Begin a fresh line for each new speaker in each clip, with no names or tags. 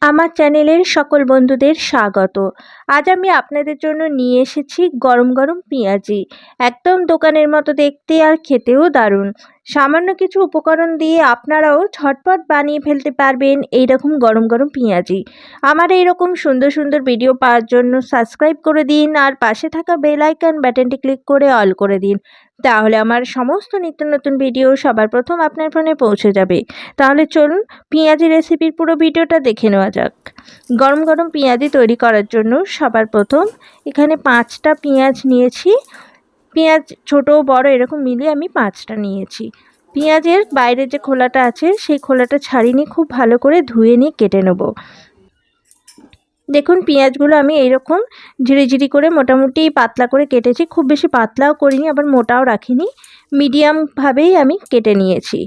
আমার চ্যানেলের সকল বন্ধুদের স্বাগত। আজ আমি আপনাদের জন্য নিয়ে এসেছি গরম গরম পেঁয়াজি। একদম দোকানের মতো দেখতে আর খেতেও দারুণ। সামান্য কিছু উপকরণ দিয়ে আপনারাও ঝটপট বানিয়ে ফেলতে পারবেন এইরকম গরম গরম পেঁয়াজি। আমার এইরকম সুন্দর সুন্দর ভিডিও পাওয়ার জন্য সাবস্ক্রাইব করে দিন আর পাশে থাকা বেল আইকন বাটনটি ক্লিক করে অল করে দিন। তাহলে আমার সমস্ত নিত্য নতুন ভিডিও সবার প্রথম আপনার ফোনে পৌঁছে যাবে। তাহলে চলুন পেঁয়াজি রেসিপির পুরো ভিডিওটা দেখে নেওয়া যাক। গরম গরম পেঁয়াজি তৈরি করার জন্য সবার প্রথম এখানে 5টা পেঁয়াজ নিয়েছি। পেঁয়াজ ছোট বড় এরকম মিলিয়ে আমি 5টা নিয়েছি। পেঁয়াজের বাইরের যে খোলাটা আছে সেই খোলাটা ছাড়িয়ে নিয়ে খুব ভালো করে ধুয়ে নিয়ে কেটে নেব। দেখুন পেঁয়াজগুলো আমি এইরকম ঝিরিঝিরি করে মোটামুটি পাতলা করে কেটেছি, খুব বেশি পাতলাও করিনি আবার মোটাও রাখিনি, মিডিয়ামভাবেই আমি কেটে নিয়েছি।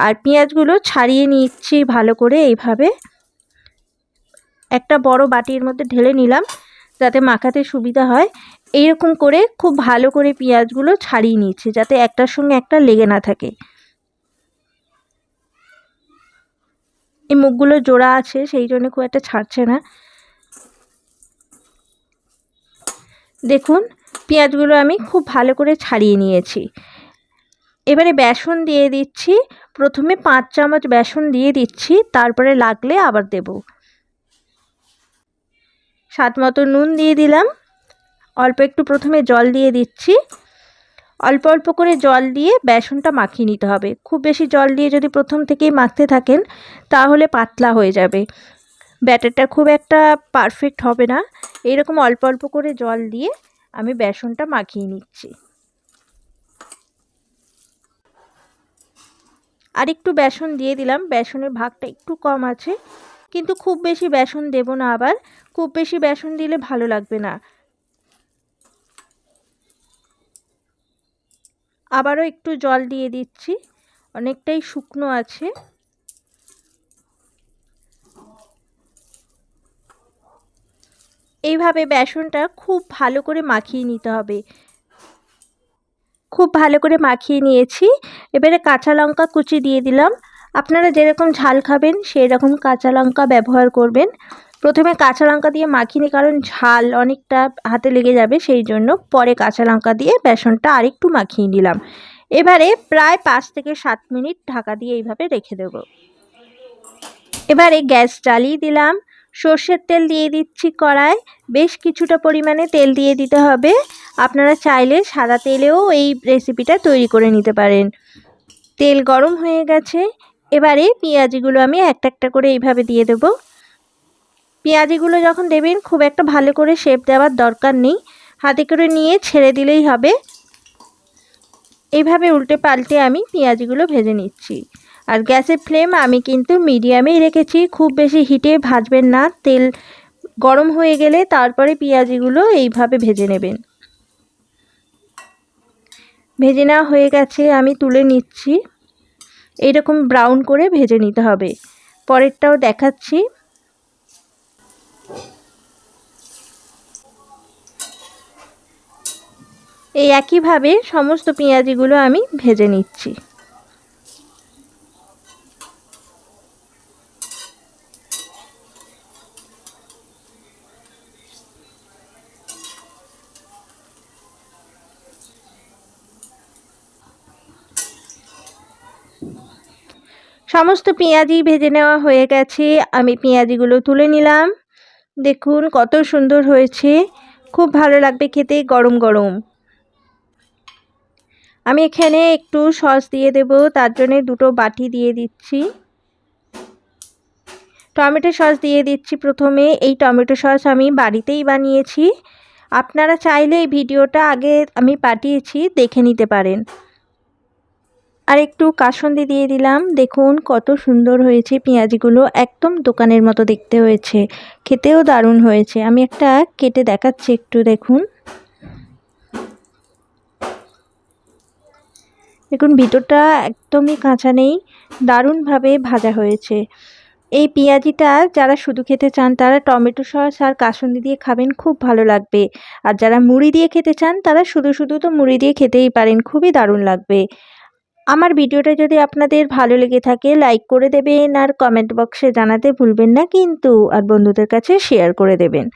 আর পেঁয়াজগুলো ছাড়িয়ে নিচ্ছি ভালো করে এইভাবে একটা বড় বাটির মধ্যে ঢেলে নিলাম যাতে মাখাতে সুবিধা হয়। এইরকম করে খুব ভালো করে পেঁয়াজগুলো ছাড়িয়ে নিচ্ছি যাতে একটার সঙ্গে একটা লেগে না থাকে। এই মুখগুলো জোড়া আছে সেই জন্য খুব একটা ছাড়ছে না। দেখুন পেঁয়াজগুলো আমি খুব ভালো করে ছাড়িয়ে নিয়েছি। এবারে বেসন দিয়ে দিচ্ছি। প্রথমে 5 চামচ বেসন দিয়ে দিচ্ছি, তারপরে লাগলে আবার দেব। স্বাদ মতো নুন দিয়ে দিলাম। অল্প একটু প্রথমে জল দিয়ে দিচ্ছি। অল্প অল্প করে জল দিয়ে বেসনটা মাখিয়ে নিতে হবে। খুব বেশি জল দিয়ে যদি প্রথম থেকেই মাখতে থাকেন তাহলে পাতলা হয়ে যাবে, ব্যাটারটা খুব একটা পারফেক্ট হবে না। এইরকম অল্প অল্প করে জল দিয়ে আমি বেসনটা মাখিয়ে নিচ্ছি। আর একটু বেসন দিয়ে দিলাম, বেসনের ভাগটা একটু কম আছে, কিন্তু খুব বেশি বেসন দেব না, আবার খুব বেশি বেসন দিলে ভালো লাগবে না। আবারও একটু জল দিয়ে দিচ্ছি, অনেকটাই শুকনো আছে। এইভাবে বেসনটা খুব ভালো করে মাখিয়ে নিতে হবে। খুব ভালো করে মাখিয়ে নিয়েছি। এবারে কাঁচা লঙ্কা কুচি দিয়ে দিলাম। আপনারা যেরকম ঝাল খাবেন সেই রকম কাঁচা লঙ্কা ব্যবহার করবেন। প্রথমে কাঁচা লঙ্কা দিয়ে মাখিনি, কারণ ঝাল অনেকটা হাতে লেগে যাবে, সেই জন্য পরে কাঁচা লঙ্কা দিয়ে বেসনটা আরেকটু মাখিয়ে নিলাম। এবারে প্রায় 5 থেকে 7 মিনিট ঢাকা দিয়ে এইভাবে রেখে দেব। এবারে গ্যাস জ্বালিয়ে দিলাম। সর্ষের তেল দিয়ে দিচ্ছি কড়ায়। বেশ কিছুটা পরিমাণে তেল দিয়ে দিতে হবে। আপনারা চাইলে সাদা তেলেও এই রেসিপিটা তৈরি করে নিতে পারেন। তেল গরম হয়ে গেছে। এবারে পেঁয়াজিগুলো আমি একটা একটা করে এইভাবে দিয়ে দেব। পেঁয়াজিগুলো যখন দেবেন খুব একটা ভালো করে শেপ দেওয়ার দরকার নেই, হাতে করে নিয়ে ছেড়ে দিলেই হবে। এইভাবে উল্টে পাল্টে আমি পেঁয়াজিগুলো ভেজে নিচ্ছি। আর গ্যাসের ফ্লেম আমি কিন্তু মিডিয়ামেই রেখেছি, খুব বেশি হিটে ভাজবেন না। তেল গরম হয়ে গেলে তারপরে পেঁয়াজিগুলো এইভাবে ভেজে নেবেন। ভেজে নেওয়া হয়ে গেছে, আমি তুলে নিচ্ছি। এইরকম ব্রাউন করে ভেজে নিতে হবে। পরেরটাও দেখাচ্ছি। এই একইভাবে সমস্ত পেঁয়াজিগুলো আমি ভেজে নিচ্ছি। সমস্ত পেঁয়াজি ভেজে নেওয়া হয়ে গেছে, আমি পেঁয়াজিগুলো তুলে নিলাম। দেখুন কত সুন্দর হয়েছে, খুব ভালো লাগবে খেতে গরম গরম। আমি এখানে একটু সস দিয়ে দেব, তার জন্য দুটো বাটি দিয়ে দিচ্ছি। টমেটো সস দিয়ে দিচ্ছি প্রথমে। এই টমেটো সস আমি বাড়িতেই বানিয়েছি, আপনারা চাইলে এই ভিডিওটা আগে আমি পাঠিয়েছি দেখে নিতে পারেন। আর একটু কাসুন্দি দিয়ে দিলাম। দেখুন কত সুন্দর হয়েছে পেঁয়াজিগুলো, একদম দোকানের মতো দেখতে হয়েছে, খেতেও দারুণ হয়েছে। আমি একটা কেটে দেখাচ্ছি, একটু দেখুন। দেখুন ভিতরটা একদমই কাঁচা নেই, দারুণভাবে ভাজা হয়েছে। এই পেঁয়াজিটা যারা শুধু খেতে চান তারা টমেটো সস আর কাসুন্দি দিয়ে খাবেন, খুব ভালো লাগবে। আর যারা মুড়ি দিয়ে খেতে চান তারা শুধু শুধু তো মুড়ি দিয়ে খেতেই পারেন, খুবই দারুণ লাগবে। আমার ভিডিওটা যদি আপনাদের ভালো লেগে থাকে লাইক করে দেবেন আর কমেন্ট বক্সে জানাতে ভুলবেন না কিন্তু, আর বন্ধুদের কাছে শেয়ার করে দেবেন।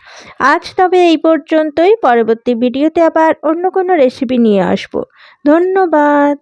আজ তবে এই পর্যন্তই, পরবর্তী ভিডিওতে আবার অন্য কোনো রেসিপি নিয়ে আসব। ধন্যবাদ।